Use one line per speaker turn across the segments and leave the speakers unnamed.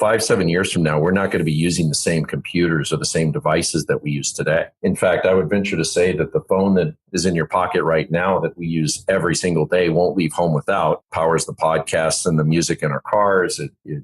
5-7 years from now, we're not going to be using the same computers or the same devices that we use today. In fact, I would venture to say that the phone that is in your pocket right now that we use every single day, won't leave home without, powers the podcasts and the music in our cars.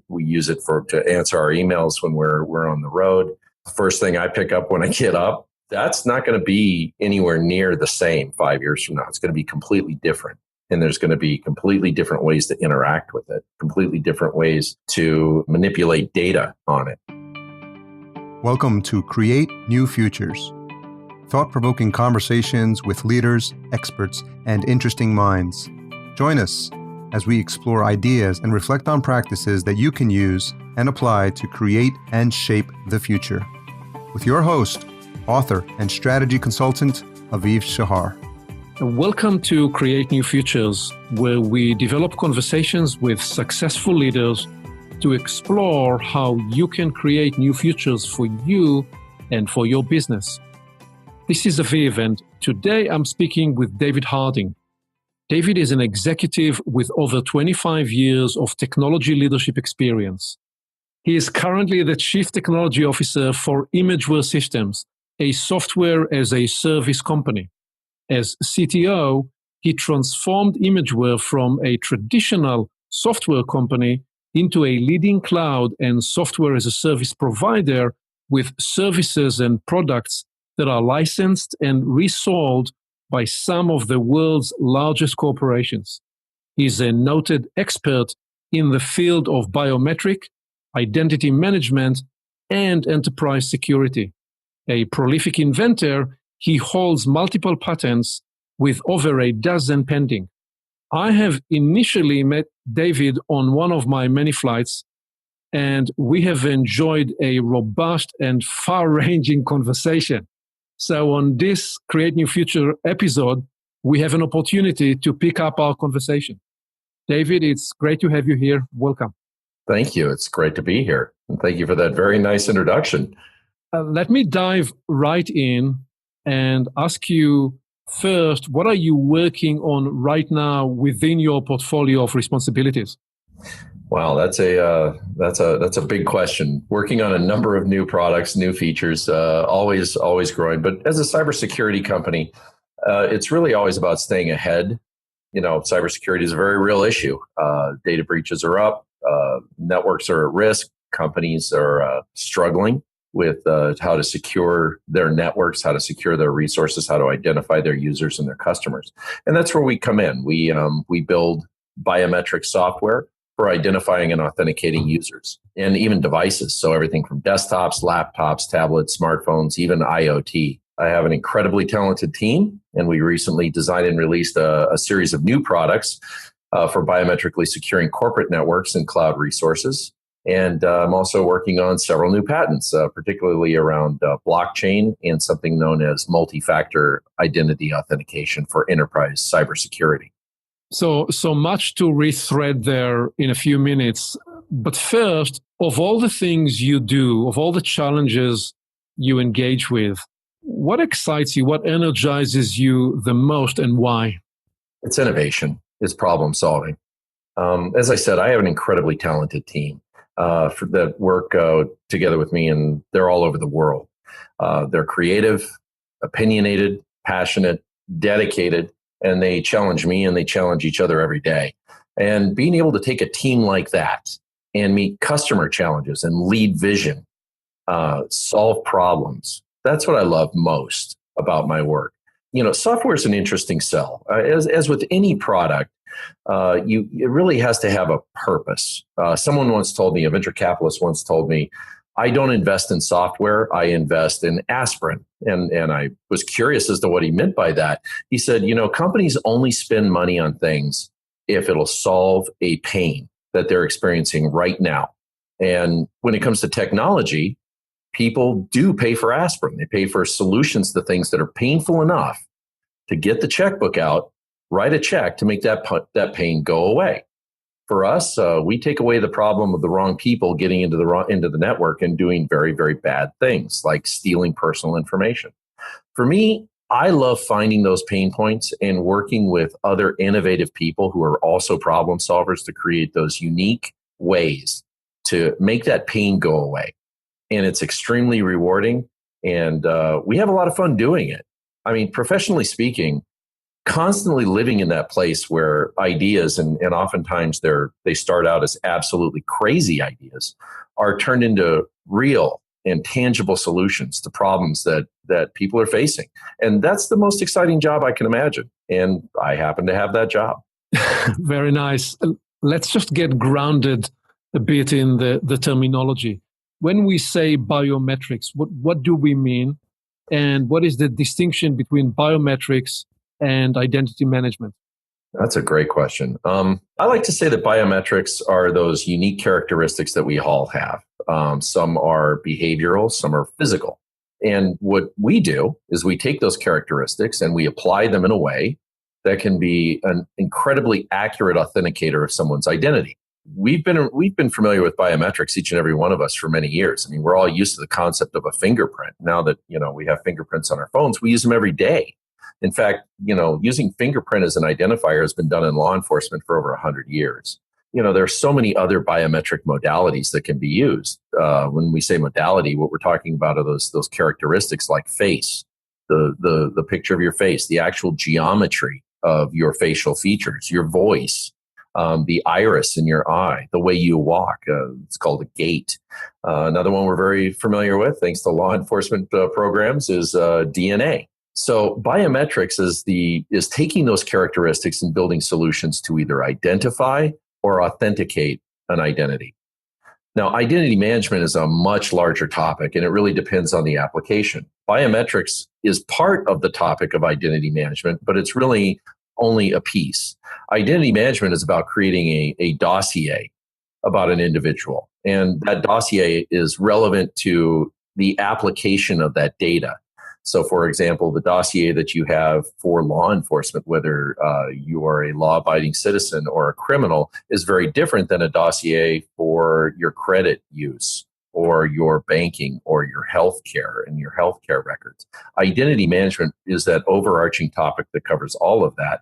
We use it to answer our emails when we're on the road. The first thing I pick up when I get up, that's not going to be anywhere near the same 5 years from now. It's going to be completely different. And there's going to be completely different ways to interact with it, completely different ways to manipulate data on it.
Welcome to Create New Futures, thought-provoking conversations with leaders, experts, and interesting minds. Join us as we explore ideas and reflect on practices that you can use and apply to create and shape the future. With your host, author, and strategy consultant, Aviv Shahar.
Welcome to Create New Futures, where we develop conversations with successful leaders to explore how you can create new futures for you and for your business. This is Aviv, and today I'm speaking with David Harding. David is an executive with over 25 years of technology leadership experience. He is currently the Chief Technology Officer for Imageware Systems, a software as a service company. As CTO, he transformed Imageware from a traditional software company into a leading cloud and software as a service provider with services and products that are licensed and resold by some of the world's largest corporations. He's a noted expert in the field of biometric, identity management, and enterprise security. A prolific inventor, he holds multiple patents with over a dozen pending. I have initially met David on one of my many flights, and we have enjoyed a robust and far-ranging conversation. So on this Create New Future episode, we have an opportunity to pick up our conversation. David, it's great to have you here. Welcome.
Thank you. It's great to be here. And thank you for that very nice introduction.
Let me dive right in and ask you first, what are you working on right now within your portfolio of responsibilities?
Wow, that's a big question. Working on a number of new products, new features, always growing. But as a cybersecurity company, it's really always about staying ahead. You know, cybersecurity is a very real issue. Data breaches are up, networks are at risk, companies are struggling with how to secure their networks, how to secure their resources, how to identify their users and their customers. And that's where we come in. We build biometric software for identifying and authenticating users and even devices. So everything from desktops, laptops, tablets, smartphones, even IoT. I have an incredibly talented team, and we recently designed and released a series of new products for biometrically securing corporate networks and cloud resources. And I'm also working on several new patents, particularly around blockchain and something known as multi-factor identity authentication for enterprise cybersecurity.
So much to rethread there in a few minutes. But first, of all the things you do, of all the challenges you engage with, what excites you? What energizes you the most, and why?
It's innovation. It's problem solving. As I said, I have an incredibly talented team that work together with me, and they're all over the world. They're creative, opinionated, passionate, dedicated, and they challenge me and they challenge each other every day. And being able to take a team like that and meet customer challenges and lead vision, solve problems, that's what I love most about my work. You know, software is an interesting sell. As with any product, it really has to have a purpose. Someone once told me, a venture capitalist once told me, I don't invest in software, I invest in aspirin. And I was curious as to what he meant by that. He said, you know, companies only spend money on things if it'll solve a pain that they're experiencing right now. And when it comes to technology, people do pay for aspirin. They pay for solutions to things that are painful enough to get the checkbook out, write a check to make that pain go away. For us, we take away the problem of the wrong people getting into the network and doing very, very bad things like stealing personal information. For me, I love finding those pain points and working with other innovative people who are also problem solvers to create those unique ways to make that pain go away. And it's extremely rewarding. And we have a lot of fun doing it. I mean, professionally speaking, constantly living in that place where ideas, and oftentimes they start out as absolutely crazy ideas, are turned into real and tangible solutions to problems that people are facing. And that's the most exciting job I can imagine. And I happen to have that job.
Very nice. Let's just get grounded a bit in the terminology. When we say biometrics, what do we mean? And what is the distinction between biometrics and identity management?
That's a great question. I like to say that biometrics are those unique characteristics that we all have. Some are behavioral, some are physical. And what we do is we take those characteristics and we apply them in a way that can be an incredibly accurate authenticator of someone's identity. We've been familiar with biometrics, each and every one of us, for many years. I mean, we're all used to the concept of a fingerprint. Now that, we have fingerprints on our phones, we use them every day. In fact, using fingerprint as an identifier has been done in law enforcement for over 100 years. There are so many other biometric modalities that can be used. When we say modality, what we're talking about are those characteristics like face, the picture of your face, the actual geometry of your facial features, your voice, the iris in your eye, the way you walk. It's called a gait. Another one we're very familiar with, thanks to law enforcement programs, is DNA. So biometrics is taking those characteristics and building solutions to either identify or authenticate an identity. Now, identity management is a much larger topic, and it really depends on the application. Biometrics is part of the topic of identity management, but it's really only a piece. Identity management is about creating a dossier about an individual, and that dossier is relevant to the application of that data. So, for example, the dossier that you have for law enforcement, whether you are a law-abiding citizen or a criminal, is very different than a dossier for your credit use or your banking or your healthcare and your healthcare records. Identity management is that overarching topic that covers all of that.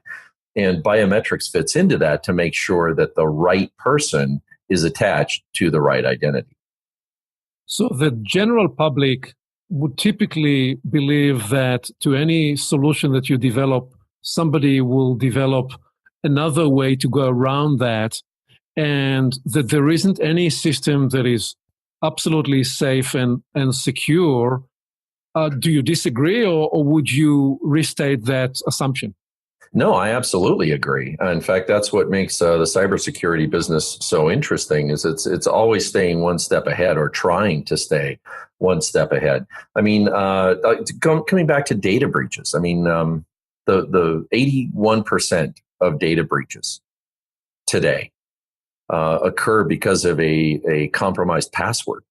And biometrics fits into that to make sure that the right person is attached to the right identity.
So the general public would typically believe that to any solution that you develop, somebody will develop another way to go around that, and that there isn't any system that is absolutely safe and secure. Do you disagree, or would you restate that assumption?
No, I absolutely agree. In fact, that's what makes the cybersecurity business so interesting. Is it's always staying one step ahead, or trying to stay one step ahead. I mean, coming back to data breaches. I mean, the 81% of data breaches today occur because of a compromised password.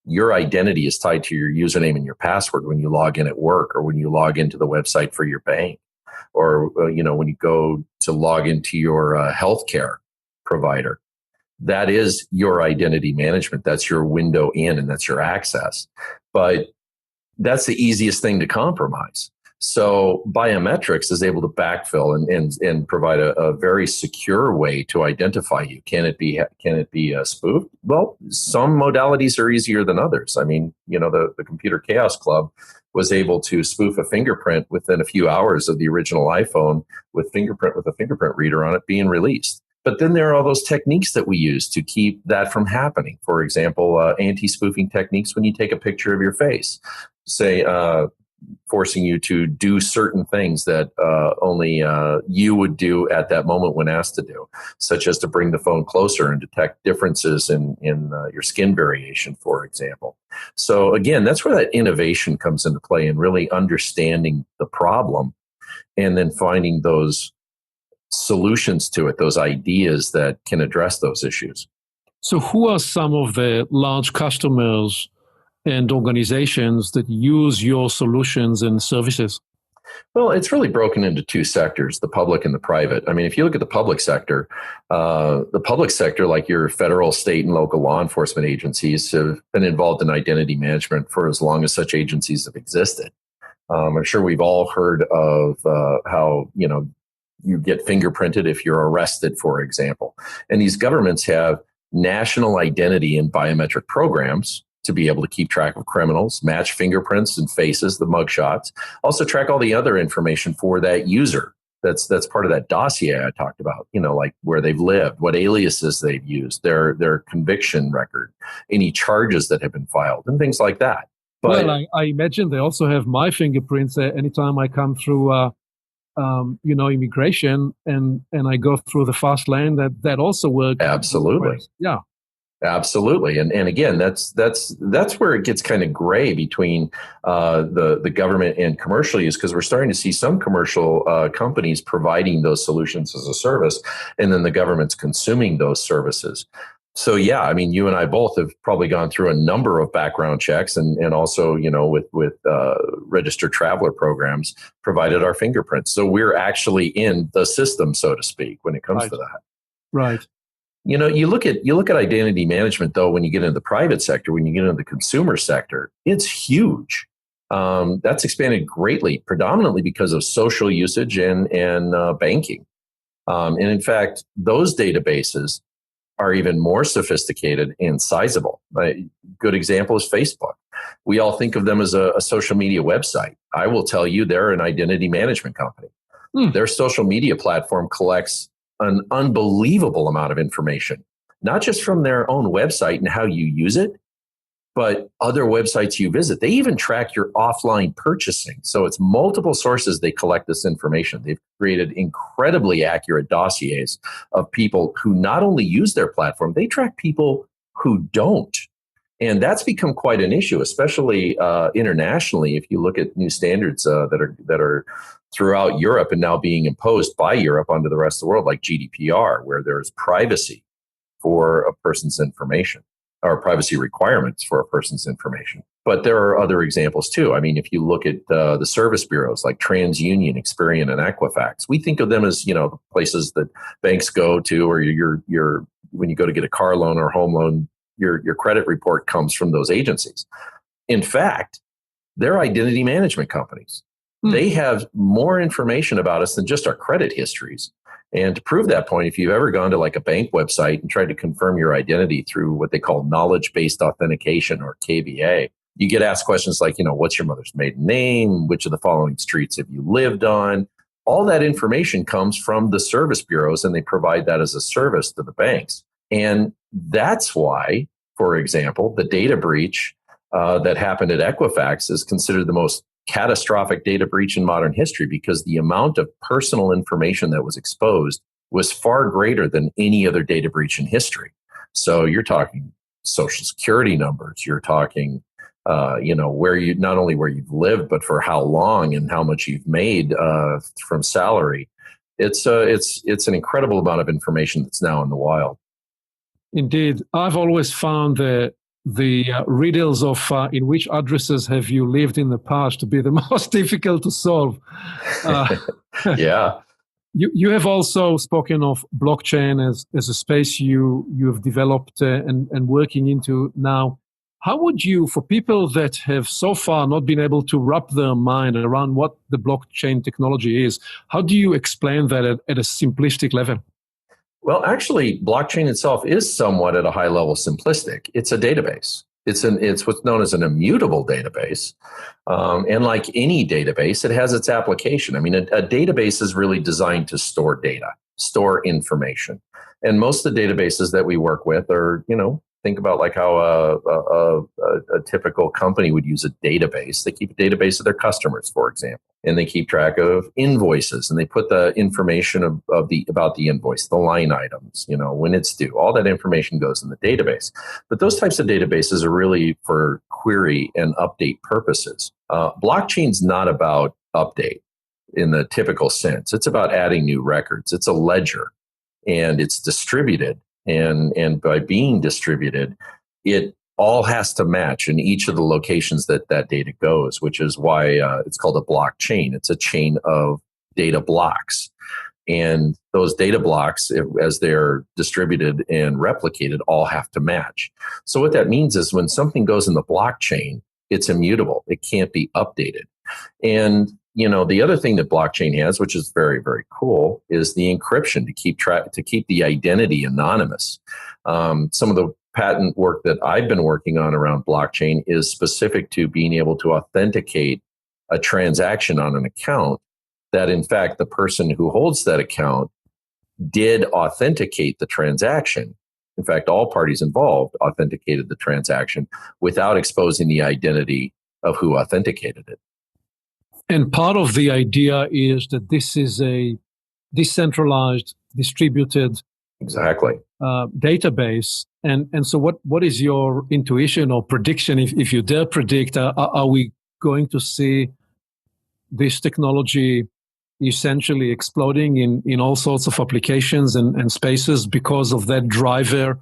Your identity is tied to your username and your password when you log in at work, or when you log into the website for your bank, or when you go to log into your healthcare provider. That is your identity management. That's your window in, and that's your access. But that's the easiest thing to compromise. So biometrics is able to backfill and provide a very secure way to identify you. Can it be spoofed? Well, some modalities are easier than others. I mean, the Computer Chaos Club was able to spoof a fingerprint within a few hours of the original iPhone with a fingerprint reader on it being released. But then there are all those techniques that we use to keep that from happening. For example, anti-spoofing techniques when you take a picture of your face, say, forcing you to do certain things that only you would do at that moment when asked to do, such as to bring the phone closer and detect differences in your skin variation, for example. So again, that's where that innovation comes into play, and really understanding the problem and then finding those solutions to it, those ideas that can address those issues.
So who are some of the large customers and organizations that use your solutions and services?
Well, it's really broken into two sectors, the public and the private. I mean, if you look at the public sector, like your federal, state, and local law enforcement agencies, have been involved in identity management for as long as such agencies have existed. I'm sure we've all heard of how, you get fingerprinted if you're arrested, for example. And these governments have national identity and biometric programs to be able to keep track of criminals, match fingerprints and faces, the mugshots, also track all the other information for that user. That's part of that dossier I talked about, like where they've lived, what aliases they've used, their conviction record, any charges that have been filed, and things like that.
But I imagine they also have my fingerprints anytime I come through, immigration and I go through the fast lane. That also works.
Absolutely.
Yeah.
Absolutely, and again, that's where it gets kind of gray between the government and commercial use, because we're starting to see some commercial companies providing those solutions as a service, and then the government's consuming those services. So yeah, I mean, you and I both have probably gone through a number of background checks, and also with registered traveler programs, provided our fingerprints. So we're actually in the system, so to speak, when it comes to that.
Right.
You look at identity management, though, when you get into the private sector, when you get into the consumer sector, it's huge. That's expanded greatly, predominantly because of social usage and banking. And in fact, those databases are even more sophisticated and sizable. A good example is Facebook. We all think of them as a social media website. I will tell you, they're an identity management company. Their social media platform collects an unbelievable amount of information, not just from their own website and how you use it, but other websites you visit. They even track your offline purchasing. So it's multiple sources they collect this information. They've created incredibly accurate dossiers of people who not only use their platform, they track people who don't. And that's become quite an issue, especially internationally. If you look at new standards that are throughout Europe and now being imposed by Europe onto the rest of the world, like GDPR, where there's privacy for a person's information, or privacy requirements for a person's information. But there are other examples too. I mean, if you look at the service bureaus like TransUnion, Experian, and Equifax, we think of them as places that banks go to, or your when you go to get a car loan or home loan, your credit report comes from those agencies. In fact, they're identity management companies. They have more information about us than just our credit histories. And to prove that point, if you've ever gone to like a bank website and tried to confirm your identity through what they call knowledge-based authentication, or KBA, you get asked questions like, what's your mother's maiden name? Which of the following streets have you lived on? All that information comes from the service bureaus, and they provide that as a service to the banks. And that's why, for example, the data breach that happened at Equifax is considered the most catastrophic data breach in modern history, because the amount of personal information that was exposed was far greater than any other data breach in history. So you're talking social security numbers, you're talking, where you, not only where you've lived, but for how long and how much you've made from salary. It's an incredible amount of information that's now in the wild.
Indeed. I've always found the riddles of in which addresses have you lived in the past to be the most difficult to solve.
Yeah.
You have also spoken of blockchain as a space you have developed and working into now. How would you, for people that have so far not been able to wrap their mind around what the blockchain technology is, how do you explain that at a simplistic level?
Well, actually, blockchain itself is somewhat at a high level simplistic. It's a database. It's what's known as an immutable database. And like any database, it has its application. I mean, a database is really designed to store data, store information. And most of the databases that we work with are, think about like how a typical company would use a database. They keep a database of their customers, for example, and they keep track of invoices, and they put the information about the invoice, the line items, when it's due. All that information goes in the database. But those types of databases are really for query and update purposes. Blockchain's not about update in the typical sense. It's about adding new records. It's a ledger, and it's distributed. And by being distributed, it all has to match in each of the locations that data goes, which is why it's called a blockchain. It's a chain of data blocks. And those data blocks, as they're distributed and replicated, all have to match. So what that means is when something goes in the blockchain, it's immutable. It can't be updated. And the other thing that blockchain has, which is very, very cool, is the encryption to keep the identity anonymous. Some of the patent work that I've been working on around blockchain is specific to being able to authenticate a transaction on an account that, in fact, the person who holds that account did authenticate the transaction. In fact, all parties involved authenticated the transaction without exposing the identity of who authenticated it.
And part of the idea is that this is a decentralized, distributed
Exactly.
Database. And so what is your intuition or prediction, if you dare predict, are we going to see this technology essentially exploding in all sorts of applications and spaces because of that driver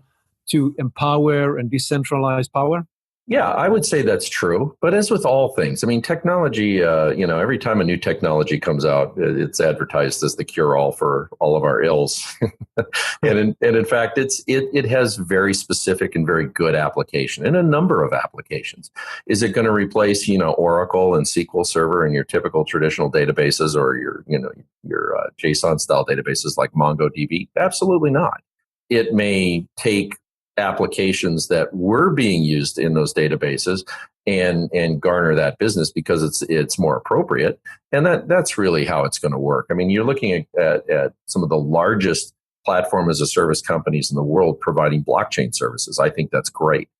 to empower and decentralize power?
Yeah, I would say that's true. But as with all things, I mean, technology, every time a new technology comes out, it's advertised as the cure-all for all of our ills. and in fact, it has very specific and very good application in a number of applications. Is it going to replace, Oracle and SQL Server and your typical traditional databases or your JSON style databases like MongoDB? Absolutely not. It may take applications that were being used in those databases and garner that business because it's more appropriate. And that's really how it's going to work. I mean, you're looking at some of the largest platform as a service companies in the world providing blockchain services. I think that's great.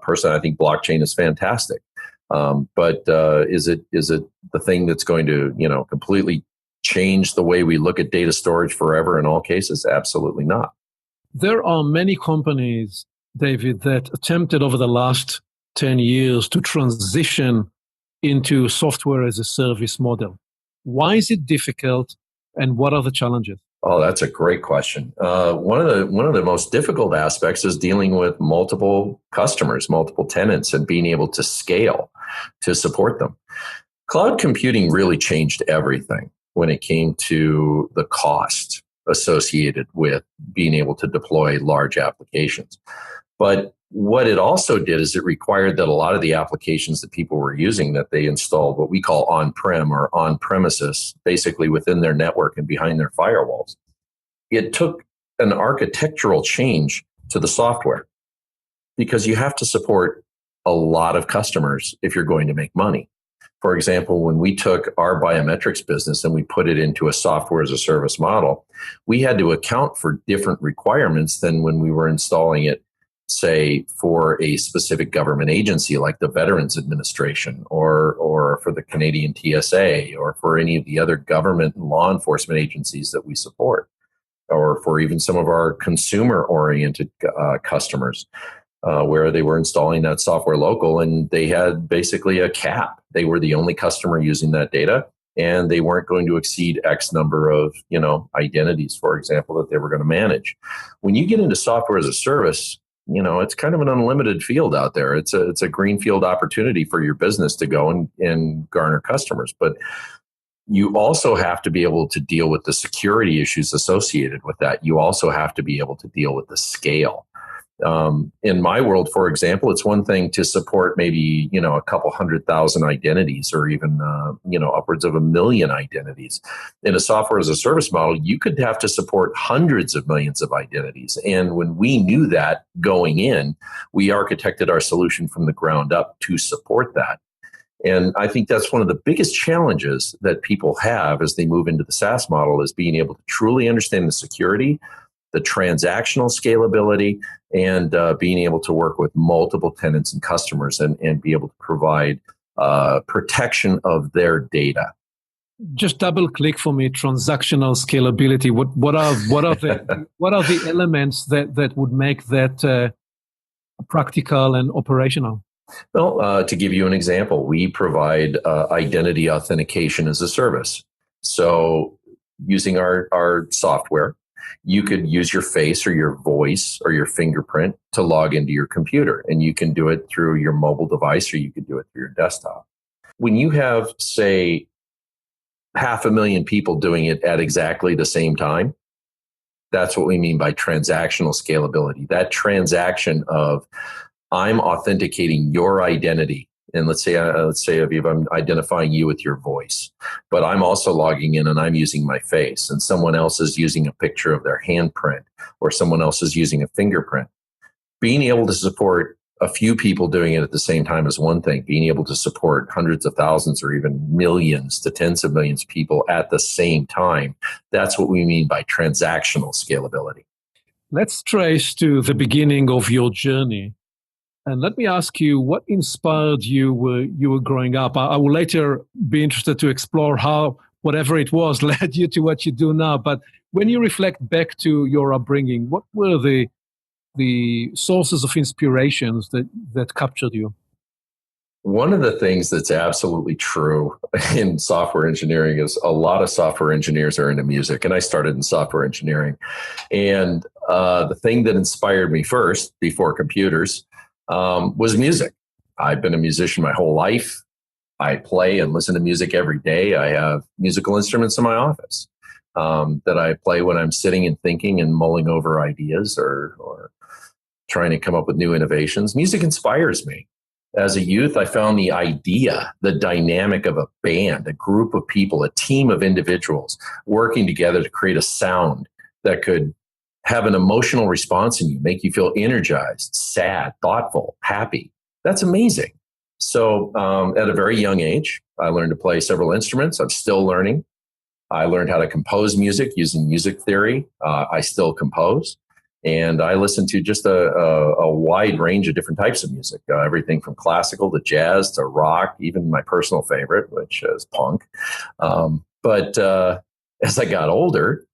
Personally, I think blockchain is fantastic. But is it the thing that's going to, completely change the way we look at data storage forever in all cases? Absolutely not.
There are many companies, David, that attempted over the last 10 years to transition into software as a service model. Why is it difficult and what are the challenges?
Oh, that's a great question. One of the most difficult aspects is dealing with multiple customers, multiple tenants, and being able to scale to support them. Cloud computing really changed everything when it came to the cost associated with being able to deploy large applications. But what it also did is it required that a lot of the applications that people were using, that they installed what we call on-prem or on-premises, basically within their network and behind their firewalls. It took an architectural change to the software because you have to support a lot of customers if you're going to make money. For example, when we took our biometrics business and we put it into a software as a service model, we had to account for different requirements than when we were installing it, say, for a specific government agency like the Veterans Administration or for the Canadian TSA or for any of the other government and law enforcement agencies that we support, or for even some of our consumer-oriented customers. Where they were installing that software local and they had basically a cap. They were the only customer using that data and they weren't going to exceed X number of, identities, for example, that they were going to manage. When you get into software as a service, it's kind of an unlimited field out there. It's a greenfield opportunity for your business to go and garner customers. But you also have to be able to deal with the security issues associated with that. You also have to be able to deal with the scale. In my world, for example, it's one thing to support maybe, a couple 100,000 identities or even, upwards of 1 million identities. In a software as a service model, you could have to support hundreds of millions of identities. And when we knew that going in, we architected our solution from the ground up to support that. And I think that's one of the biggest challenges that people have as they move into the SaaS model is being able to truly understand the security, the transactional scalability, and being able to work with multiple tenants and customers and be able to provide protection of their data.
Just double click for me, transactional scalability. What are the elements that would make that practical and operational?
Well, to give you an example, we provide identity authentication as a service. So using our software, you could use your face or your voice or your fingerprint to log into your computer. And you can do it through your mobile device or you could do it through your desktop. When you have, say, 500,000 people doing it at exactly the same time, that's what we mean by transactional scalability. That transaction of I'm authenticating your identity And let's say, Aviv, I'm identifying you with your voice, but I'm also logging in and I'm using my face, and someone else is using a picture of their handprint, or someone else is using a fingerprint. Being able to support a few people doing it at the same time is one thing. Being able to support hundreds of thousands or even millions to tens of millions of people at the same time, that's what we mean by transactional scalability.
Let's trace to the beginning of your journey. And let me ask you, what inspired you when you were growing up? I will later be interested to explore how whatever it was led you to what you do now. But when you reflect back to your upbringing, what were the sources of inspirations that captured you?
One of the things that's absolutely true in software engineering is a lot of software engineers are into music, and I started in software engineering. And the thing that inspired me first, before computers, was music. I've been a musician my whole life. I play and listen to music every day. I have musical instruments in my office that I play when I'm sitting and thinking and mulling over ideas or trying to come up with new innovations. Music inspires me. As a youth, I found the idea, the dynamic of a band, a group of people, a team of individuals working together to create a sound that could have an emotional response in you, make you feel energized, sad, thoughtful, happy. That's amazing. So at a very young age, I learned to play several instruments. I'm still learning. I learned how to compose music using music theory. I still compose. And I listen to just a wide range of different types of music, everything from classical to jazz to rock, even my personal favorite, which is punk. But as I got older,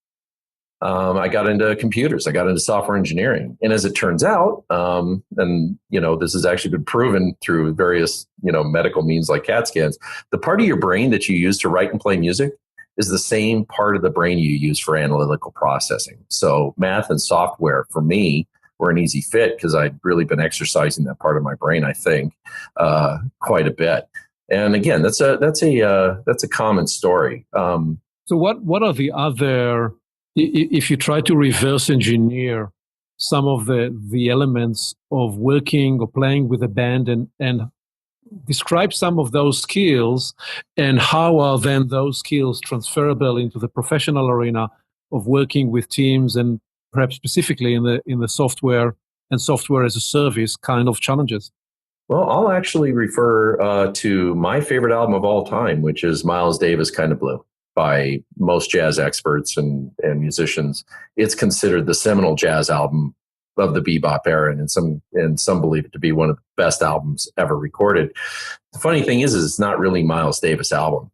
I got into computers. I got into software engineering. And as it turns out, and this has actually been proven through various medical means like CAT scans, the part of your brain that you use to write and play music is the same part of the brain you use for analytical processing. So math and software for me were an easy fit because I'd really been exercising that part of my brain, I think, quite a bit. And again, that's a common story.
So what are the other, if you try to reverse engineer some of the elements of working or playing with a band and describe some of those skills, and how are then those skills transferable into the professional arena of working with teams and perhaps specifically in the software and software as a service kind of challenges?
Well, I'll actually refer to my favorite album of all time, which is Miles Davis' Kind of Blue, by most jazz experts and musicians. It's considered the seminal jazz album of the bebop era, and some believe it to be one of the best albums ever recorded. The funny thing is it's not really Miles Davis' album.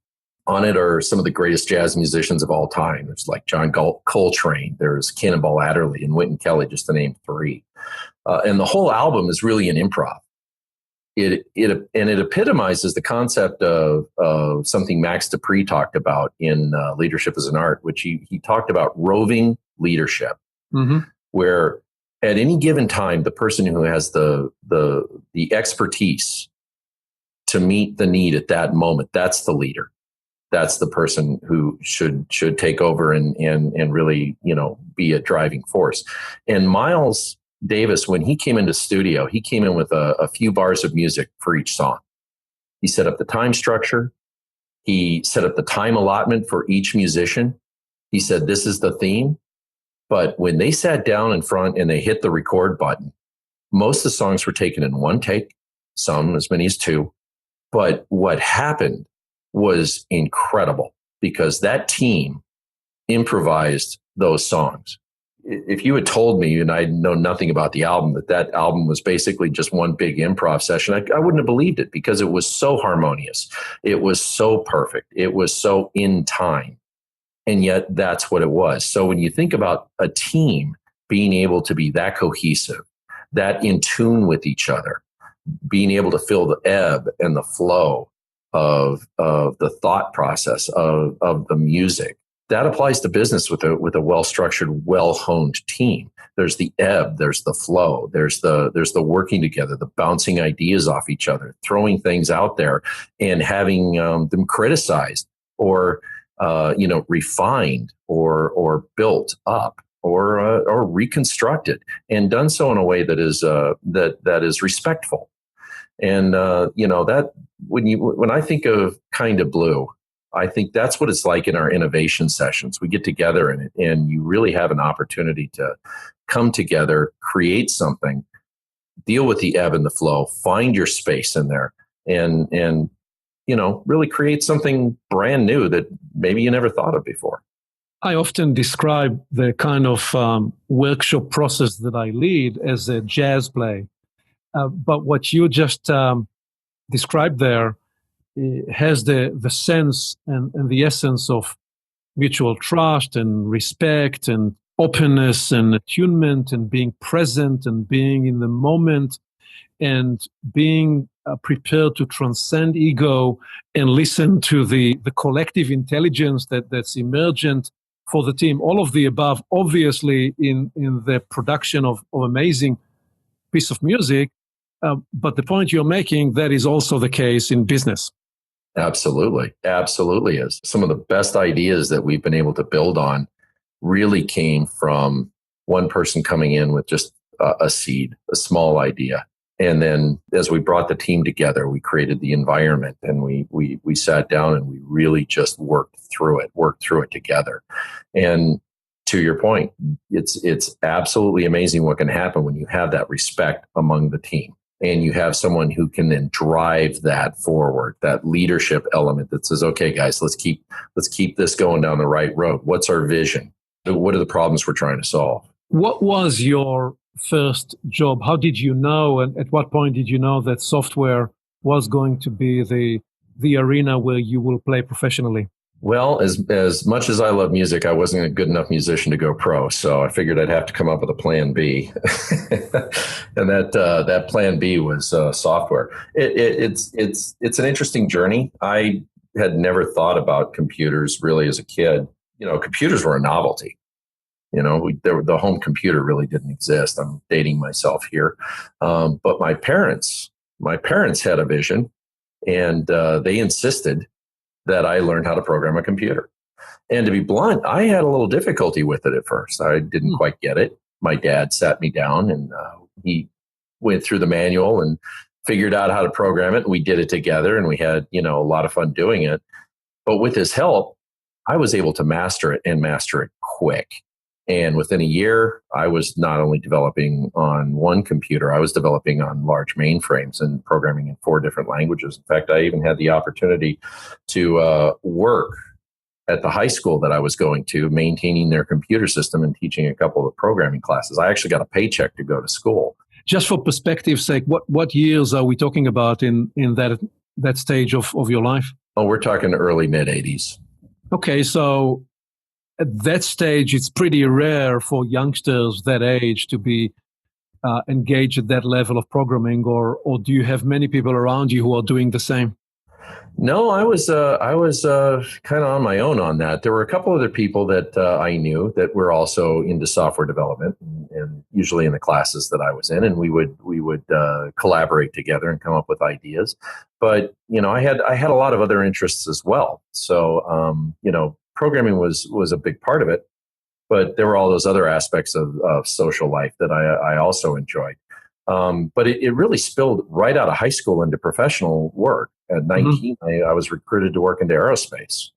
On it are some of the greatest jazz musicians of all time. There's like John Coltrane, there's Cannonball Adderley, and Wynton Kelly, just to name three. And the whole album is really an improv. It epitomizes the concept of something Max Dupree talked about in Leadership as an Art, which he talked about roving leadership, where at any given time, the person who has the expertise to meet the need at that moment, that's the leader. That's the person who should take over and really, be a driving force. And Miles Davis, when he came into studio, he came in with a few bars of music for each song. He set up the time structure. He set up the time allotment for each musician. He said, this is the theme. But when they sat down in front and they hit the record button, most of the songs were taken in one take, some as many as two. But what happened was incredible because that team improvised those songs. If you had told me, and I know nothing about the album, that album was basically just one big improv session, I wouldn't have believed it because it was so harmonious. It was so perfect. It was so in time. And yet that's what it was. So when you think about a team being able to be that cohesive, that in tune with each other, being able to feel the ebb and the flow of the thought process of the music, that applies to business with a well-structured, well-honed team. There's the ebb, there's the flow, there's the working together, the bouncing ideas off each other, throwing things out there and having them criticized or refined or built up or reconstructed, and done so in a way that is respectful. And that when I think of Kind of Blue, I think that's what it's like in our innovation sessions. We get together and you really have an opportunity to come together, create something, deal with the ebb and the flow, find your space in there, and really create something brand new that maybe you never thought of before.
I often describe the kind of workshop process that I lead as a jazz play. But what you just described there has the sense and the essence of mutual trust and respect and openness and attunement and being present and being in the moment and being prepared to transcend ego and listen to the collective intelligence that's emergent for the team. All of the above, obviously, in the production of amazing piece of music. But the point you're making, that is also the case in business.
Absolutely. Absolutely is. Some of the best ideas that we've been able to build on really came from one person coming in with just a seed, a small idea. And then as we brought the team together, we created the environment and we sat down and we really just worked through it together. And to your point, it's absolutely amazing what can happen when you have that respect among the team. And you have someone who can then drive that forward, that leadership element that says, okay, guys, let's keep this going down the right road. What's our vision? What are the problems we're trying to solve?
What was your first job? How did you know, and at what point did you know that software was going to be the arena where you will play professionally?
Well, as much as I love music, I wasn't a good enough musician to go pro, so I figured I'd have to come up with a plan B, and that plan B was software. It's an interesting journey. I had never thought about computers really as a kid. Computers were a novelty. The home computer really didn't exist. I'm dating myself here, but my parents had a vision, and they insisted that I learned how to program a computer. And to be blunt, I had a little difficulty with it at first. I didn't quite get it. My dad sat me down and he went through the manual and figured out how to program it. We did it together and we had, a lot of fun doing it. But with his help, I was able to master it quick. And within a year, I was not only developing on one computer, I was developing on large mainframes and programming in 4 different languages. In fact, I even had the opportunity to work at the high school that I was going to, maintaining their computer system and teaching a couple of programming classes. I actually got a paycheck to go to school.
Just for perspective's sake, what years are we talking about in that stage of your life?
Oh, we're talking early, mid-'80s.
Okay, so at that stage, it's pretty rare for youngsters that age to be engaged at that level of programming, or do you have many people around you who are doing the same?
No, I was kind of on my own on that. There were a couple other people that I knew that were also into software development, and usually in the classes that I was in, and we would collaborate together and come up with ideas. But I had a lot of other interests as well. So programming was a big part of it, but there were all those other aspects of social life that I also enjoyed. But it really spilled right out of high school into professional work. At 19, I was recruited to work into aerospace,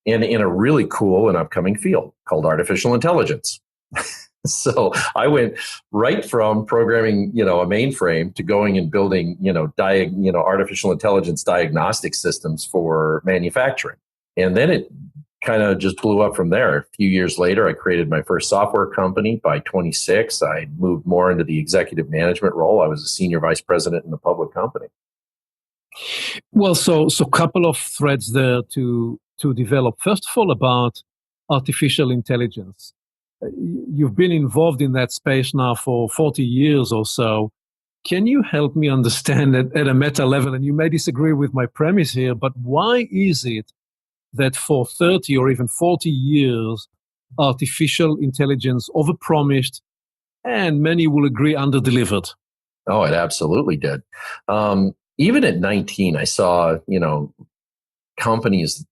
in a really cool and upcoming field called artificial intelligence. So I went right from programming, a mainframe to going and building, artificial intelligence diagnostic systems for manufacturing. And then it kind of just blew up from there. A few years later, I created my first software company. By 26, I moved more into the executive management role. I was a senior vice president in a public company.
Well, so couple of threads there to develop. First of all, about artificial intelligence. You've been involved in that space now for 40 years or so. Can you help me understand at a meta level, and you may disagree with my premise here, but why is it that for 30 or even 40 years, artificial intelligence overpromised, and many will agree underdelivered?
Oh, it absolutely did. Even at 19, I saw, companies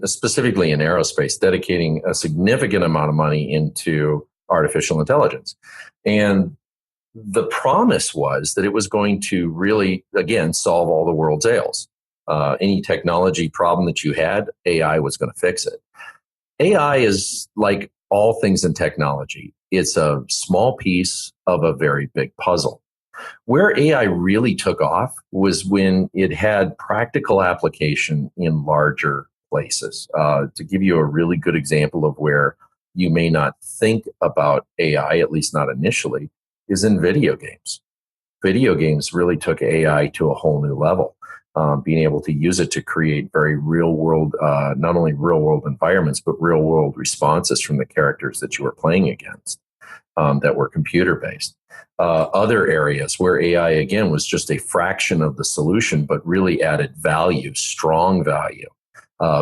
specifically in aerospace dedicating a significant amount of money into artificial intelligence. And the promise was that it was going to really, again, solve all the world's ails. Any technology problem that you had, AI was going to fix it. AI is like all things in technology. It's a small piece of a very big puzzle. Where AI really took off was when it had practical application in larger places. To give you a really good example of where you may not think about AI, at least not initially, is in video games. Video games really took AI to a whole new level. Being able to use it to create very real world, not only real world environments, but real world responses from the characters that you were playing against that were computer based. Other areas where AI, again, was just a fraction of the solution, but really added value, strong value.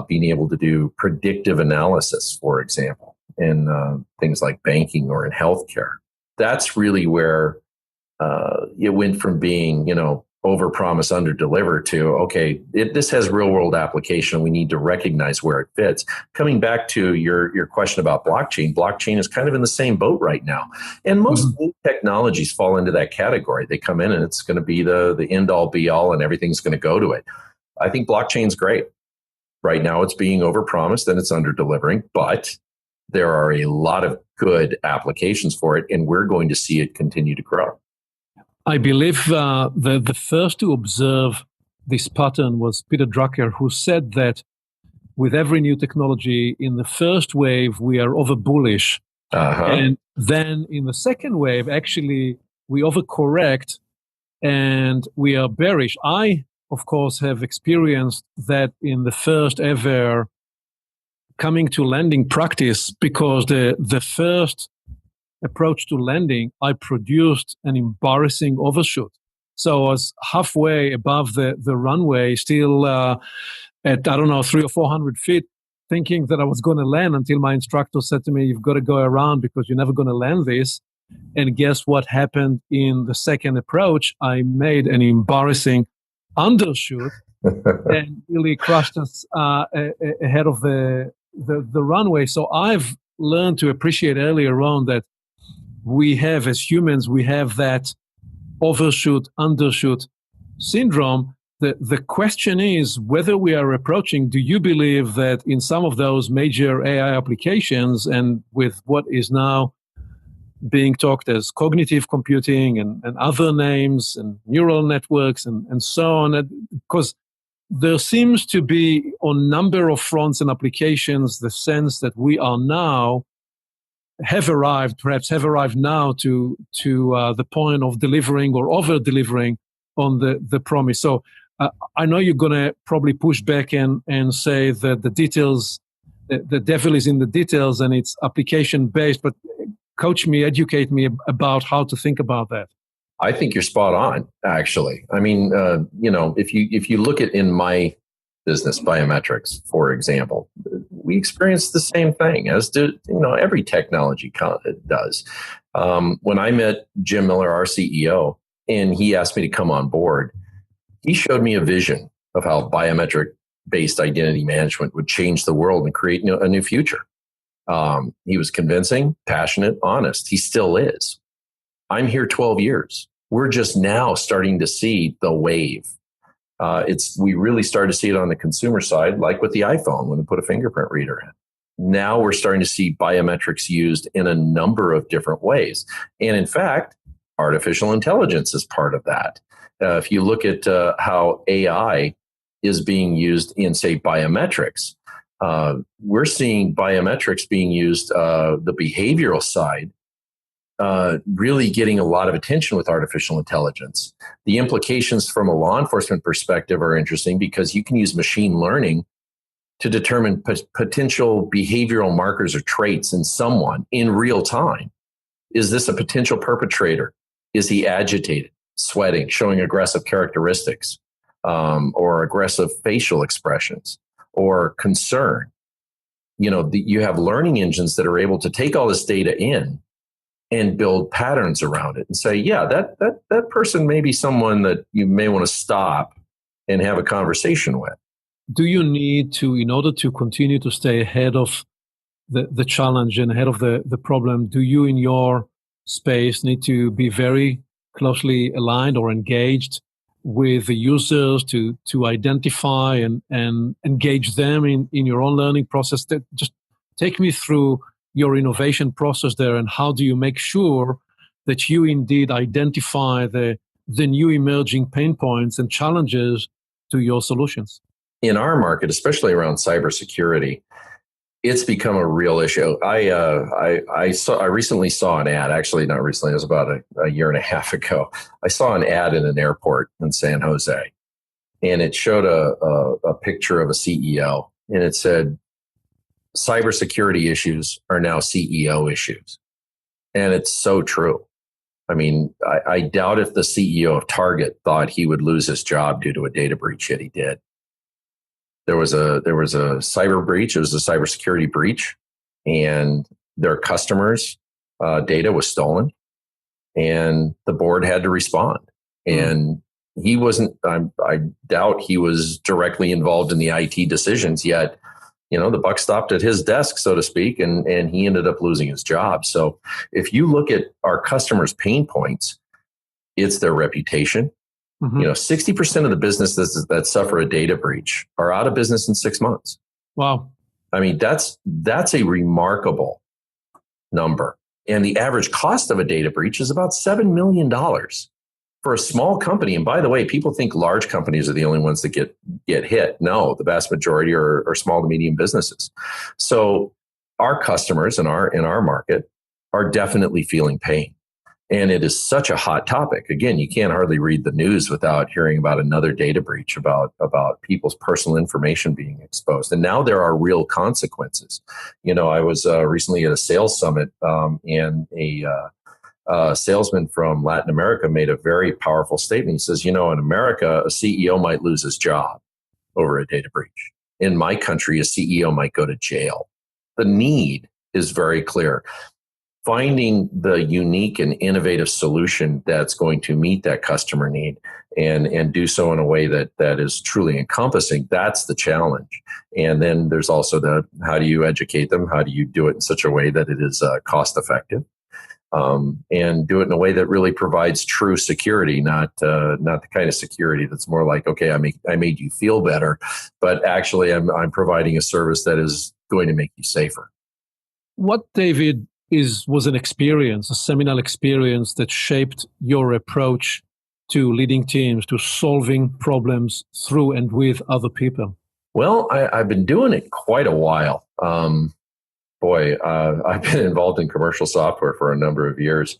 Being able to do predictive analysis, for example, in things like banking or in healthcare. That's really where it went from being, overpromise, underdeliver to, okay, this has real world application. We need to recognize where it fits. Coming back to your question about blockchain is kind of in the same boat right now. And most new technologies fall into that category. They come in and it's going to be the end all be all and everything's going to go to it. I think blockchain's great. Right now it's being overpromised and it's underdelivering, but there are a lot of good applications for it, and we're going to see it continue to grow.
I believe the first to observe this pattern was Peter Drucker, who said that with every new technology, in the first wave, we are over bullish. And then in the second wave, actually, we overcorrect and we are bearish. I, of course, have experienced that in the first ever coming to lending practice, because the first approach to lending, I produced an embarrassing overshoot. So I was halfway above the runway, still at, 300 or 400 feet, thinking that I was going to land until my instructor said to me, you've got to go around because you're never going to land this. And guess what happened in the second approach? I made an embarrassing undershoot and really crushed us ahead of the runway. So I've learned to appreciate earlier on that we have, as humans, we have that overshoot, undershoot syndrome. The question is whether we are approaching, do you believe that in some of those major AI applications and with what is now being talked as cognitive computing and other names and neural networks and so on, because there seems to be on number of fronts and applications the sense that we are now have arrived now to the point of delivering or over delivering on the promise. So I know you're going to probably push back and say that the details, the devil is in the details and it's application based, but coach me, educate me about how to think about that.
I think you're spot on, actually. I mean, if you look at in my business, biometrics, for example, we experience the same thing as every technology does. When I met Jim Miller, our CEO, and he asked me to come on board, he showed me a vision of how biometric-based identity management would change the world and create a new future. He was convincing, passionate, honest. He still is. I'm here 12 years. We're just now starting to see the wave. We really started to see it on the consumer side, like with the iPhone when we put a fingerprint reader in. Now we're starting to see biometrics used in a number of different ways. And in fact, artificial intelligence is part of that. If you look at how AI is being used in, say, biometrics, we're seeing biometrics being used, the behavioral side, really getting a lot of attention with artificial intelligence. The implications from a law enforcement perspective are interesting because you can use machine learning to determine potential behavioral markers or traits in someone in real time. Is this a potential perpetrator? Is he agitated, sweating, showing aggressive characteristics, or aggressive facial expressions, or concern? You have learning engines that are able to take all this data in and build patterns around it and say, yeah, that person may be someone that you may want to stop and have a conversation with.
Do you need to, in order to continue to stay ahead of the challenge and ahead of the problem, do you, in your space need to be very closely aligned or engaged with the users to identify and engage them in your own learning process. Just take me through your innovation process there, and how do you make sure that you indeed identify the new emerging pain points and challenges to your solutions?
In our market, especially around cybersecurity, it's become a real issue. I recently saw an ad, actually not recently, it was about a year and a half ago. I saw an ad in an airport in San Jose, and it showed a picture of a CEO, and it said, cybersecurity issues are now CEO issues. And it's so true. I mean, I doubt if the CEO of Target thought he would lose his job due to a data breach that he did. There was a cyber breach. It was a cybersecurity breach, and their customers' data was stolen, and the board had to respond. And he wasn't. I doubt he was directly involved in the IT decisions. Yet, the buck stopped at his desk, so to speak, and he ended up losing his job. So, if you look at our customers' pain points, it's their reputation. 60% of the businesses that suffer a data breach are out of business in 6 months.
Wow.
I mean, that's a remarkable number. And the average cost of a data breach is about $7 million for a small company. And by the way, people think large companies are the only ones that get hit. No, the vast majority are small to medium businesses. So our customers in our market are definitely feeling pain. And it is such a hot topic. Again, you can't hardly read the news without hearing about another data breach, about people's personal information being exposed. And now there are real consequences. I was recently at a sales summit, and a salesman from Latin America made a very powerful statement. He says, in America, a CEO might lose his job over a data breach. In my country, a CEO might go to jail. The need is very clear. Finding the unique and innovative solution that's going to meet that customer need and do so in a way that is truly encompassing, that's the challenge. And then there's also how do you educate them? How do you do it in such a way that it is cost effective? And do it in a way that really provides true security, not the kind of security that's more like, okay, I made you feel better, but actually I'm providing a service that is going to make you safer.
What, David, was an experience, a seminal experience that shaped your approach to leading teams, to solving problems through and with other people?
Well, I've been doing it quite a while. I've been involved in commercial software for a number of years.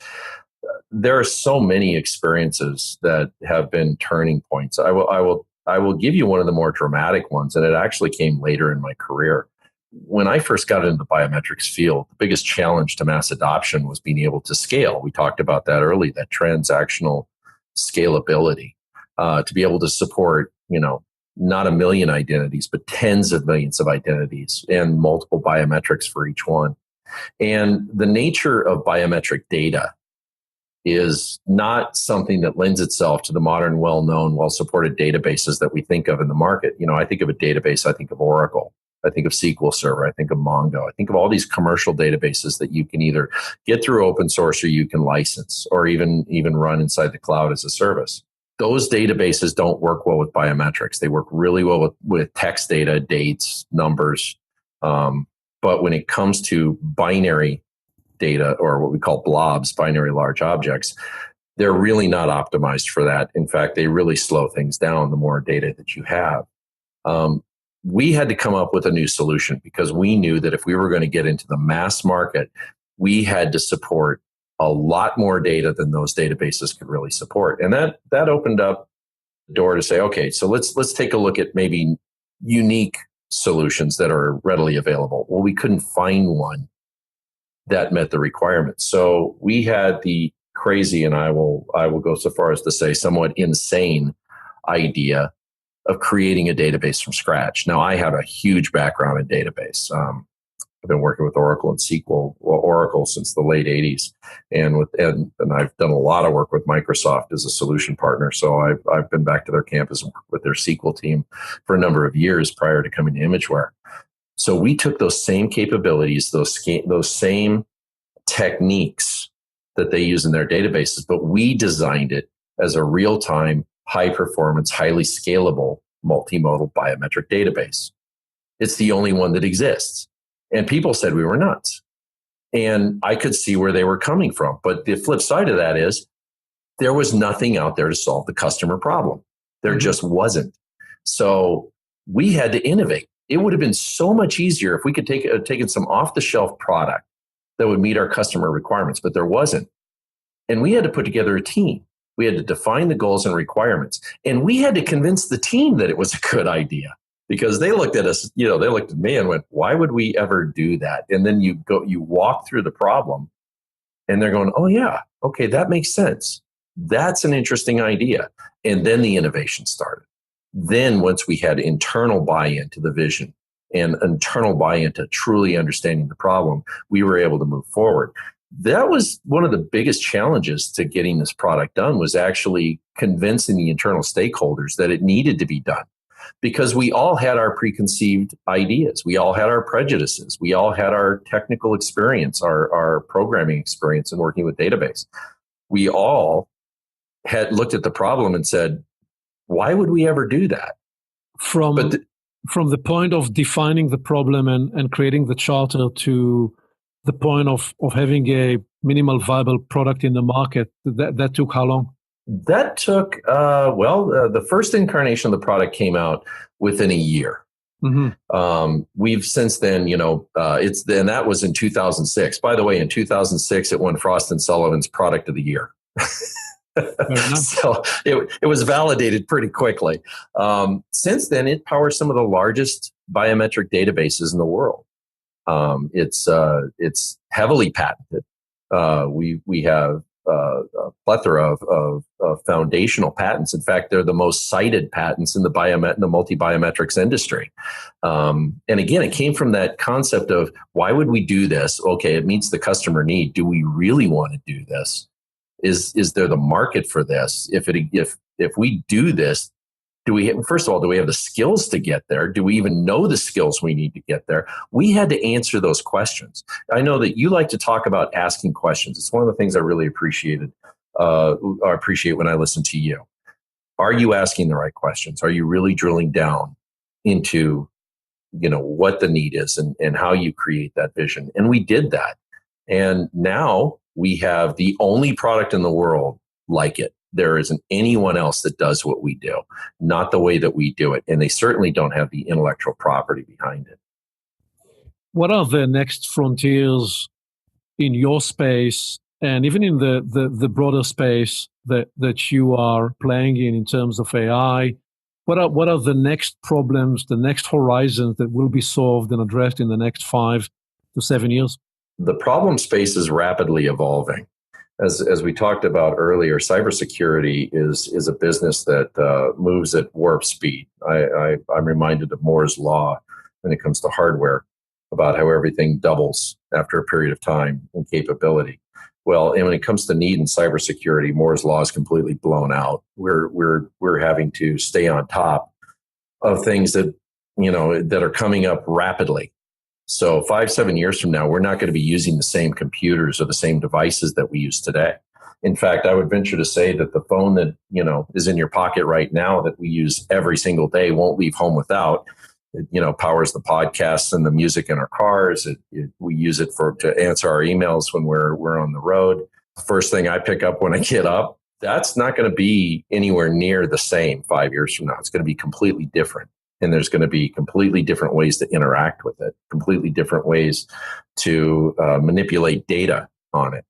There are so many experiences that have been turning points. I will give you one of the more dramatic ones, and it actually came later in my career. When I first got into the biometrics field, the biggest challenge to mass adoption was being able to scale. We talked about that early, that transactional scalability, to be able to support, not a million identities, but tens of millions of identities and multiple biometrics for each one. And the nature of biometric data is not something that lends itself to the modern, well-known, well-supported databases that we think of in the market. I think of a database, I think of Oracle. I think of SQL Server, I think of Mongo, I think of all these commercial databases that you can either get through open source or you can license or even run inside the cloud as a service. Those databases don't work well with biometrics. They work really well with text data, dates, numbers. But when it comes to binary data, or what we call blobs, binary large objects, they're really not optimized for that. In fact, they really slow things down the more data that you have. We had to come up with a new solution because we knew that if we were going to get into the mass market, we had to support a lot more data than those databases could really support. And that opened up the door to say, okay, so let's take a look at maybe unique solutions that are readily available. Well, we couldn't find one that met the requirements. So we had the crazy, and I will go so far as to say somewhat insane idea of creating a database from scratch. Now, I have a huge background in database. I've been working with Oracle and SQL, Oracle since the late 80s, and I've done a lot of work with Microsoft as a solution partner. So I've been back to their campus and worked with their SQL team for a number of years prior to coming to Imageware. So we took those same capabilities, those same techniques that they use in their databases, but we designed it as a real-time, high-performance, highly scalable, multimodal biometric database. It's the only one that exists. And people said we were nuts. And I could see where they were coming from. But the flip side of that is there was nothing out there to solve the customer problem. There just wasn't. So we had to innovate. It would have been so much easier if we could taken some off-the-shelf product that would meet our customer requirements, but there wasn't. And we had to put together a team. We had to define the goals and requirements. And we had to convince the team that it was a good idea, because they looked at us, they looked at me and went, why would we ever do that? And then you walk through the problem and they're going, oh yeah, okay, that makes sense. That's an interesting idea. And then the innovation started. Then once we had internal buy-in to the vision and internal buy-in to truly understanding the problem, we were able to move forward. That was one of the biggest challenges to getting this product done, was actually convincing the internal stakeholders that it needed to be done. Because we all had our preconceived ideas. We all had our prejudices. We all had our technical experience, our programming experience in working with database. We all had looked at the problem and said, why would we ever do that?
From the point of defining the problem and creating the charter to the point of having a minimal viable product in the market, that took how long?
That took, the first incarnation of the product came out within a year. Mm-hmm. We've since then, and that was in 2006. By the way, in 2006, it won Frost & Sullivan's Product of the Year. So it was validated pretty quickly. Since then, it powers some of the largest biometric databases in the world. It's heavily patented. We have a plethora of foundational patents. In fact, they're the most cited patents in the multi-biometrics industry. And again, it came from that concept of, why would we do this? Okay, it meets the customer need. Do we really want to do this? Is there the market for this? If we do this, first of all, do we have the skills to get there? Do we even know the skills we need to get there? We had to answer those questions. I know that you like to talk about asking questions. It's one of the things I really appreciate when I listen to you. Are you asking the right questions? Are you really drilling down into, what the need is and how you create that vision? And we did that. And now we have the only product in the world like it. There isn't anyone else that does what we do, not the way that we do it. And they certainly don't have the intellectual property behind it.
What are the next frontiers in your space and even in the broader space that you are playing in terms of AI? What are the next problems, the next horizons that will be solved and addressed in the next 5 to 7 years?
The problem space is rapidly evolving. As we talked about earlier, cybersecurity is a business that moves at warp speed. I'm reminded of Moore's law when it comes to hardware, about how everything doubles after a period of time in capability. Well, and when it comes to need in cybersecurity, Moore's law is completely blown out. We're having to stay on top of things that are coming up rapidly. So 5-7 years from now, we're not going to be using the same computers or the same devices that we use today. In fact, I would venture to say that the phone that is in your pocket right now that we use every single day won't leave home without. It powers the podcasts and the music in our cars. We use it to answer our emails when we're on the road. The first thing I pick up when I get up, that's not going to be anywhere near the same 5 years from now. It's going to be completely different. And there's going to be completely different ways to interact with it, completely different ways to manipulate data on it.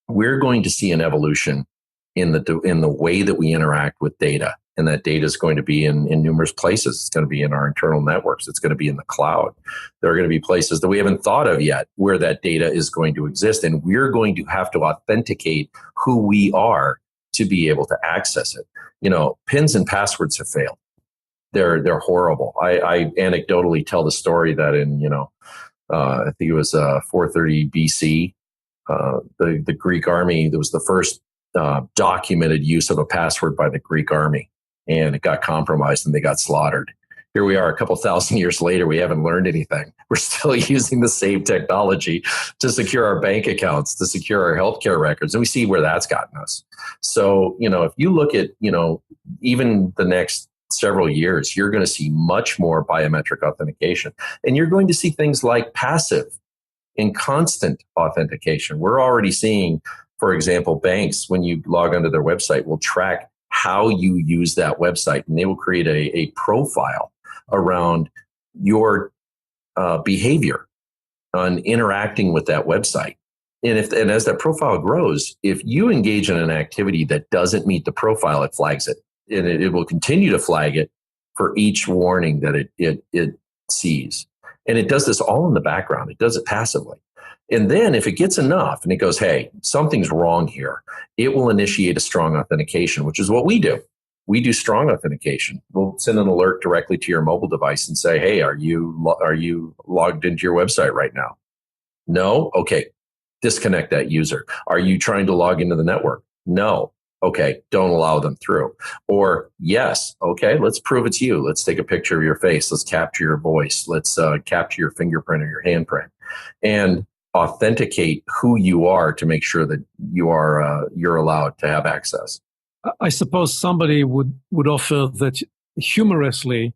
We're going to see an evolution in the way that we interact with data. And that data is going to be in numerous places. It's going to be in our internal networks. It's going to be in the cloud. There are going to be places that we haven't thought of yet where that data is going to exist. And we're going to have to authenticate who we are to be able to access it. PINs and passwords have failed. They're horrible. I anecdotally tell the story that in I think it was 430 BC, the Greek army. There was the first documented use of a password by the Greek army, and it got compromised and they got slaughtered. here we are a couple thousand years later, we haven't learned anything. We're still using the same technology to secure our bank accounts, to secure our healthcare records. And we see where that's gotten us. So, if you look at, even the next several years, you're going to see much more biometric authentication. And you're going to see things like passive and constant authentication. We're already seeing, for example, banks, when you log onto their website, will track how you use that website, and they will create a profile around your behavior on interacting with that website. And as that profile grows, if you engage in an activity that doesn't meet the profile, it flags it. And it will continue to flag it for each warning that it sees. And it does this all in the background. It does it passively. And then if it gets enough and it goes, hey, something's wrong here, it will initiate a strong authentication, which is what we do. We do strong authentication. We'll send an alert directly to your mobile device and say, hey, are you logged into your website right now? No? Okay. Disconnect that user. Are you trying to log into the network? No. Okay, don't allow them through. Or yes, okay, let's prove it's you. Let's take a picture of your face. Let's capture your voice. Let's capture your fingerprint or your handprint, and authenticate who you are to make sure that you're allowed to have access.
I suppose somebody would offer that humorously,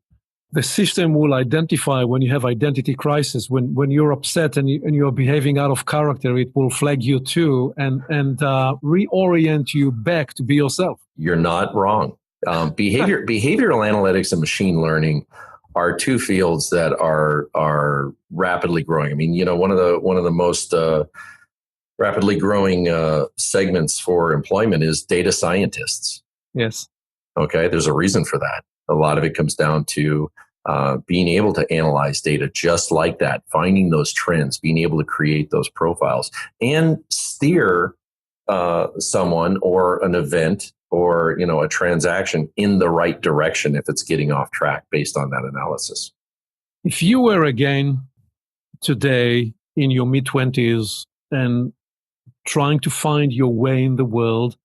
the system will identify when you have identity crisis, when you're upset and you're behaving out of character, it will flag you too and reorient you back to be yourself.
You're not wrong. Behavioral analytics and machine learning are two fields that are rapidly growing. I mean, one of the most rapidly growing segments for employment is data scientists.
Yes.
Okay, there's a reason for that. A lot of it comes down to being able to analyze data just like that, finding those trends, being able to create those profiles, and steer someone or an event or a transaction in the right direction if it's getting off track based on that analysis.
If you were again today in your mid-20s and trying to find your way in the world,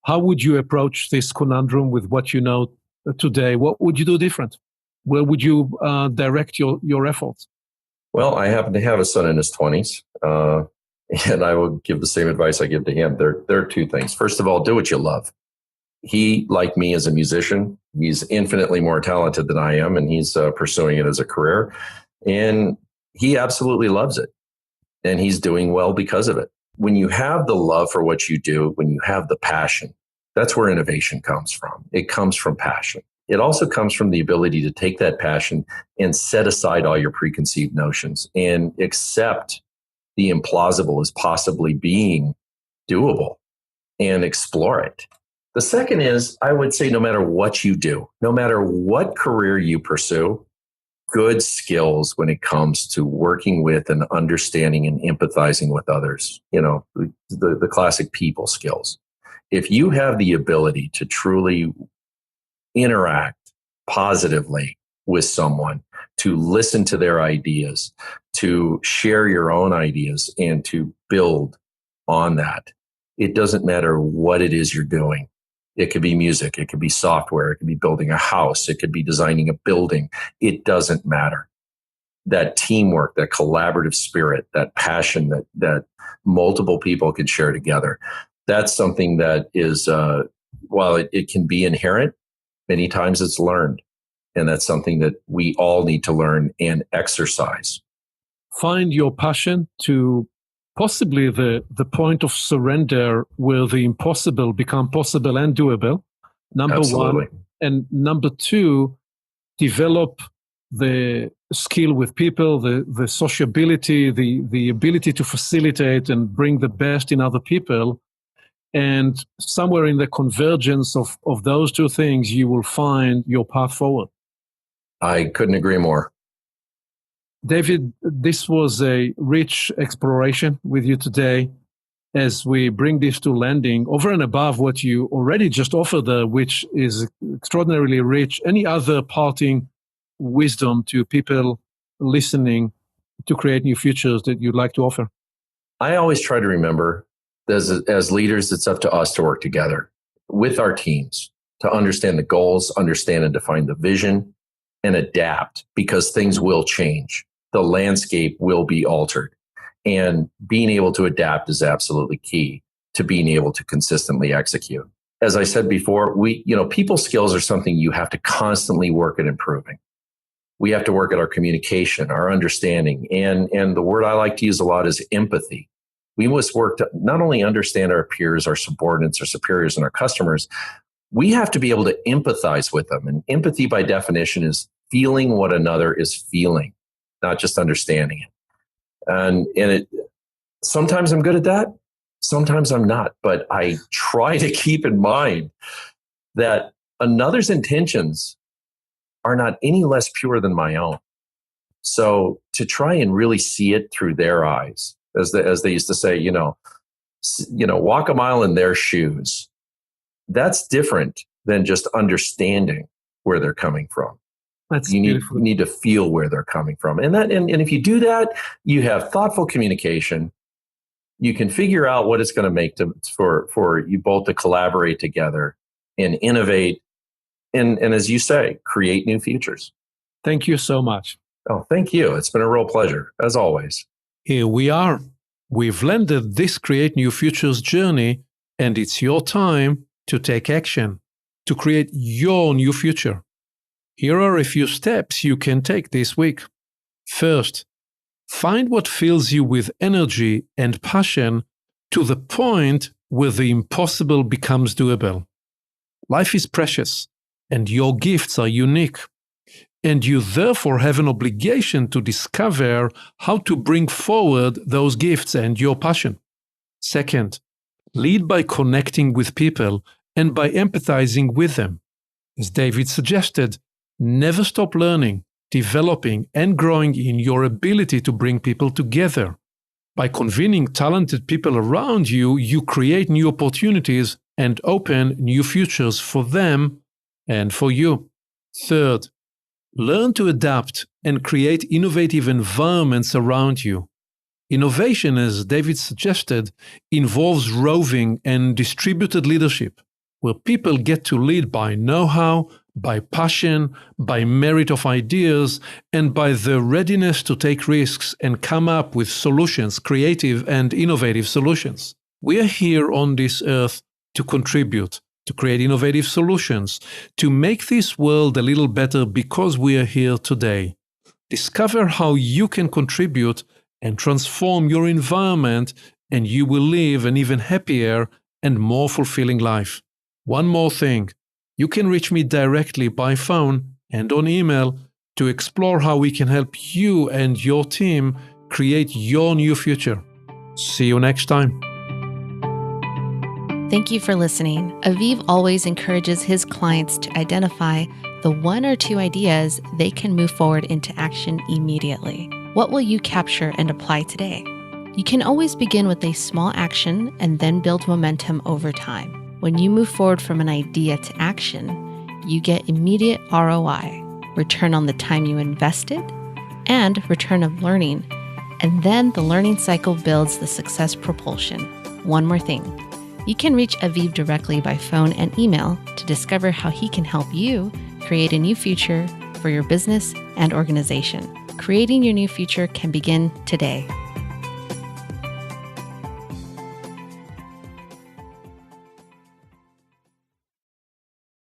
how would you approach this conundrum with what you know today? What would you do different? Where would you direct your efforts?
Well, I happen to have a son in his 20s, and I will give the same advice I give to him. There are two things. First of all, do what you love. He, like me, is a musician. He's infinitely more talented than I am, and he's pursuing it as a career. And he absolutely loves it, and he's doing well because of it. When you have the love for what you do, when you have the passion, that's where innovation comes from. It comes from passion. It also comes from the ability to take that passion and set aside all your preconceived notions and accept the implausible as possibly being doable and explore it. The second is, I would say, no matter what you do, no matter what career you pursue, good skills when it comes to working with and understanding and empathizing with others, the classic people skills. If you have the ability to truly interact positively with someone, to listen to their ideas, to share your own ideas, and to build on that, it doesn't matter what it is you're doing. It could be music, it could be software, it could be building a house, it could be designing a building. It doesn't matter. That teamwork, that collaborative spirit, that passion that multiple people can share together, that's something that is, while it can be inherent, many times it's learned. And that's something that we all need to learn and exercise.
Find your passion to possibly the point of surrender where the impossible become possible and doable. Number
Absolutely.
one. And number two, develop the skill with people, the sociability, the ability to facilitate and bring the best in other people. And somewhere in the convergence of those two things, you will find your path forward.
I couldn't agree more.
David, this was a rich exploration with you today as we bring this to landing over and above what you already just offered, which is extraordinarily rich. Any other parting wisdom to people listening to create new futures that you'd like to offer?
I always try to remember, as leaders, it's up to us to work together with our teams to understand the goals, understand and define the vision, and adapt because things will change. The landscape will be altered. And being able to adapt is absolutely key to being able to consistently execute. As I said before, people skills are something you have to constantly work at improving. We have to work at our communication, our understanding, and the word I like to use a lot is empathy. We must work to not only understand our peers, our subordinates, our superiors, and our customers, we have to be able to empathize with them. And empathy, by definition, is feeling what another is feeling, not just understanding it. And sometimes I'm good at that, sometimes I'm not. But I try to keep in mind that another's intentions are not any less pure than my own. So to try and really see it through their eyes, as they used to say, walk a mile in their shoes. That's different than just understanding where they're coming from.
That's
you
beautiful.
need to feel where they're coming from. And if you do that, you have thoughtful communication. You can figure out what it's going to make for you both to collaborate together and innovate. And as you say, create new futures.
Thank you so much.
Oh, thank you. It's been a real pleasure, as always.
Here we are. We've landed this Create New Futures journey, and it's your time to take action, to create your new future. Here are a few steps you can take this week. First, find what fills you with energy and passion to the point where the impossible becomes doable. Life is precious, and your gifts are unique. And you therefore have an obligation to discover how to bring forward those gifts and your passion. Second, lead by connecting with people and by empathizing with them. As David suggested, never stop learning, developing, and growing in your ability to bring people together. By convening talented people around you, you create new opportunities and open new futures for them and for you. Third, learn to adapt and create innovative environments around you. Innovation, as David suggested, involves roving and distributed leadership, where people get to lead by know-how, by passion, by merit of ideas, and by the readiness to take risks and come up with solutions, creative and innovative solutions. We are here on this earth to contribute, to create innovative solutions, to make this world a little better because we are here today. Discover how you can contribute and transform your environment, and you will live an even happier and more fulfilling life. One more thing, you can reach me directly by phone and on email to explore how we can help you and your team create your new future. See you next time.
Thank you for listening. Aviv always encourages his clients to identify the one or two ideas they can move forward into action immediately. What will you capture and apply today? You can always begin with a small action and then build momentum over time. When you move forward from an idea to action, you get immediate ROI, return on the time you invested, and return of learning. And then the learning cycle builds the success propulsion. One more thing. You can reach Aviv directly by phone and email to discover how he can help you create a new future for your business and organization. Creating your new future can begin today.